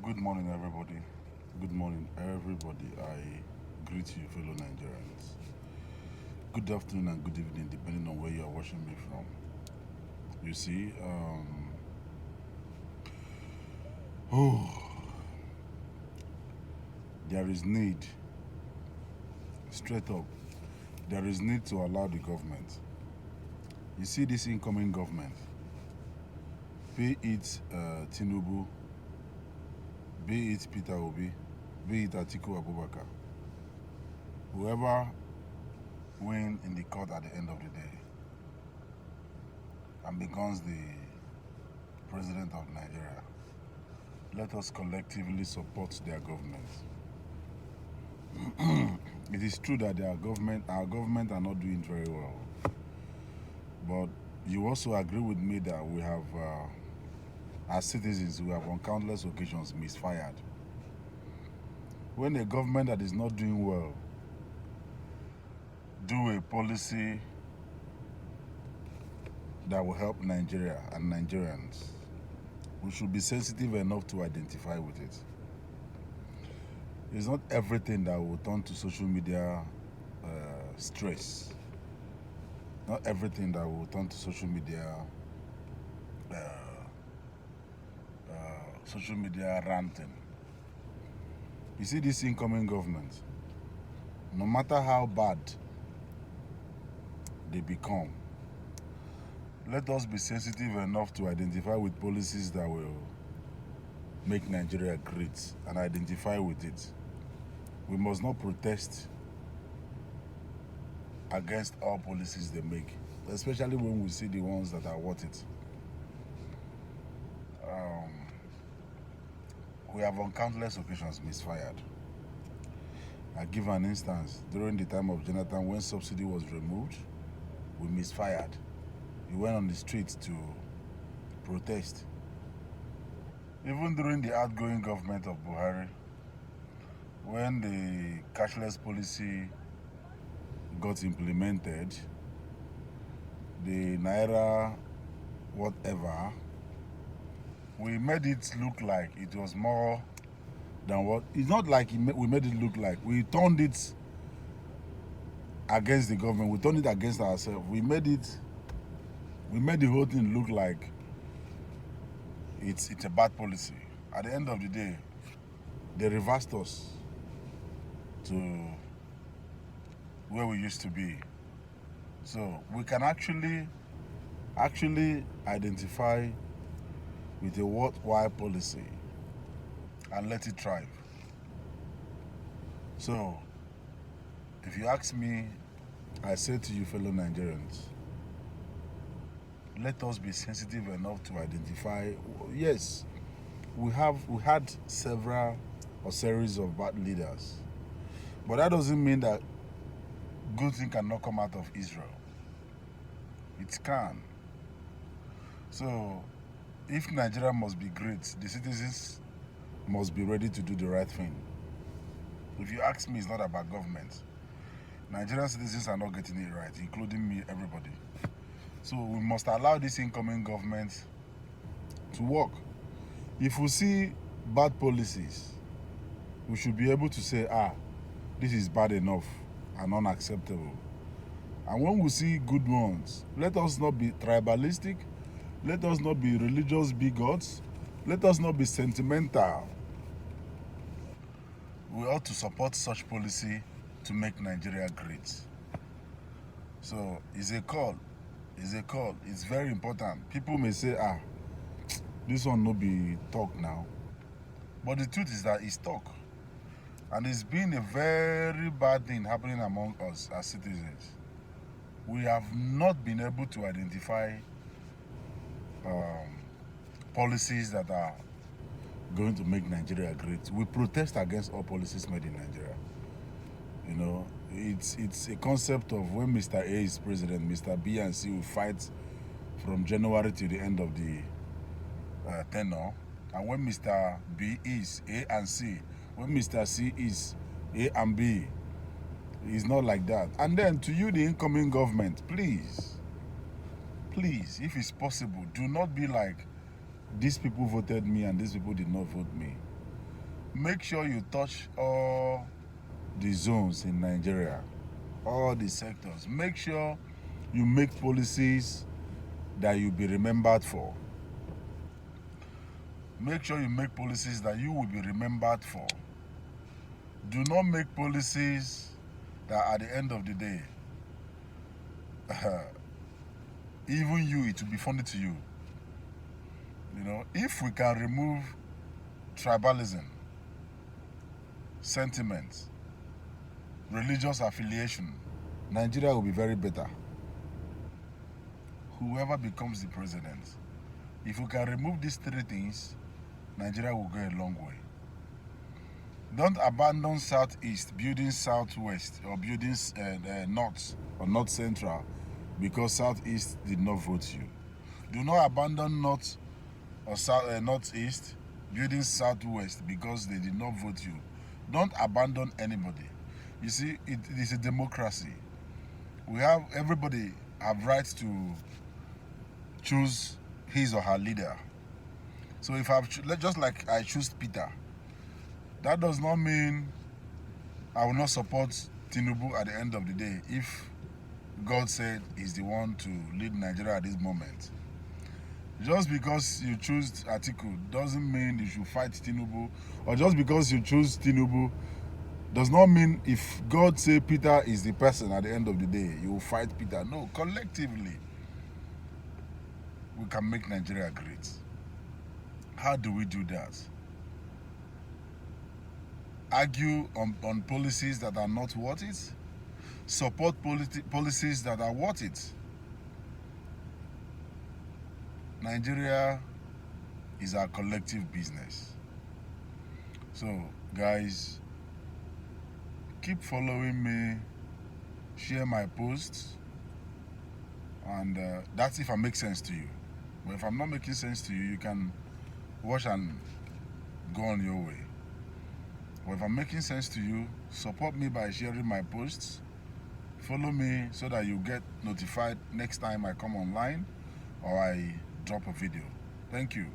Good morning, everybody. Good morning, everybody. I greet you, fellow Nigerians. Good afternoon and good evening, depending on where you are watching me from. You see, there is need, straight up, there is need to allow the government. You see, this incoming government, be it Tinubu, be it Peter Obi, be it Atiku Abubakar, whoever win in the court at the end of the day and becomes the president of Nigeria, let us collectively support their government. It is true that our government are not doing very well, but you also agree with me that we have, as citizens, we have on countless occasions misfired. When a government that is not doing well do a policy that will help Nigeria and Nigerians, we should be sensitive enough to identify with it. It's not everything that will turn to social media stress. Not everything that will turn to social media ranting. You see, this incoming government, no matter how bad they become, let us be sensitive enough to identify with policies that will make Nigeria great and identify with it. We must not protest against all policies they make, especially when we see the ones that are worth it. We have on countless occasions misfired. I give an instance. During the time of Jonathan, when subsidy was removed, we misfired. We went on the streets to protest. Even during the outgoing government of Buhari, when the cashless policy got implemented, the Naira whatever, we made it look like it was more than what. It's not like we made it look like. We turned it against the government. We turned it against ourselves. We made the whole thing look like it's a bad policy. At the end of the day, they reversed us to where we used to be. So we can actually identify with a worthwhile policy and let it thrive. So if you ask me, I say to you, fellow Nigerians, let us be sensitive enough to identify. Yes, we had several or series of bad leaders, but that doesn't mean that good thing cannot come out of Israel. It can. So if Nigeria must be great, the citizens must be ready to do the right thing. If you ask me, it's not about government. Nigerian citizens are not getting it right, including me, everybody. So we must allow this incoming government to work. If we see bad policies, we should be able to say, this is bad enough and unacceptable. And when we see good ones, let us not be tribalistic, let us not be religious bigots, let us not be sentimental. We ought to support such policy to make Nigeria great. So it's a call. It's very important. People may say, this one no be talk now. But the truth is that it's talk. And it's been a very bad thing happening among us as citizens. We have not been able to identify policies that are going to make Nigeria great. We protest against all policies made in Nigeria. You know, it's a concept of when Mr. A is president, Mr. B and C will fight from January to the end of the tenure. And when Mr. B is A and C, when Mr. C is A and B, it's not like that. And then to you, the incoming government, please, if it's possible, do not be like these people voted me and these people did not vote me. Make sure you touch all the zones in Nigeria, all the sectors. Make sure you make policies that you'll be remembered for. Make sure you make policies that you will be remembered for. Do not make policies that at the end of the day, even you, it will be funny to you. You know, if we can remove tribalism, sentiments, religious affiliation, Nigeria will be very better. Whoever becomes the president, if we can remove these three things, Nigeria will go a long way. Don't abandon Southeast, building Southwest, or building North or North Central because Southeast did not vote you. Do not abandon North or Northeast, building Southwest because they did not vote you. Don't abandon anybody. You see, it is a democracy. Everybody have rights to choose his or her leader. So if just like I choose Peter, that does not mean I will not support Tinubu at the end of the day if God said he's the one to lead Nigeria at this moment. Just because you choose Atiku doesn't mean you should fight Tinubu, or just because you choose Tinubu does not mean if God say Peter is the person at the end of the day, you will fight Peter. No, collectively, we can make Nigeria great. How do we do that? Argue on policies that are not worth it. Support policies that are worth it. Nigeria is our collective business. So, guys, keep following me, share my posts, and that's if I make sense to you. But if I'm not making sense to you, you can watch and go on your way. But if I'm making sense to you, support me by sharing my posts. Follow me so that you get notified next time I come online or I drop a video. Thank you.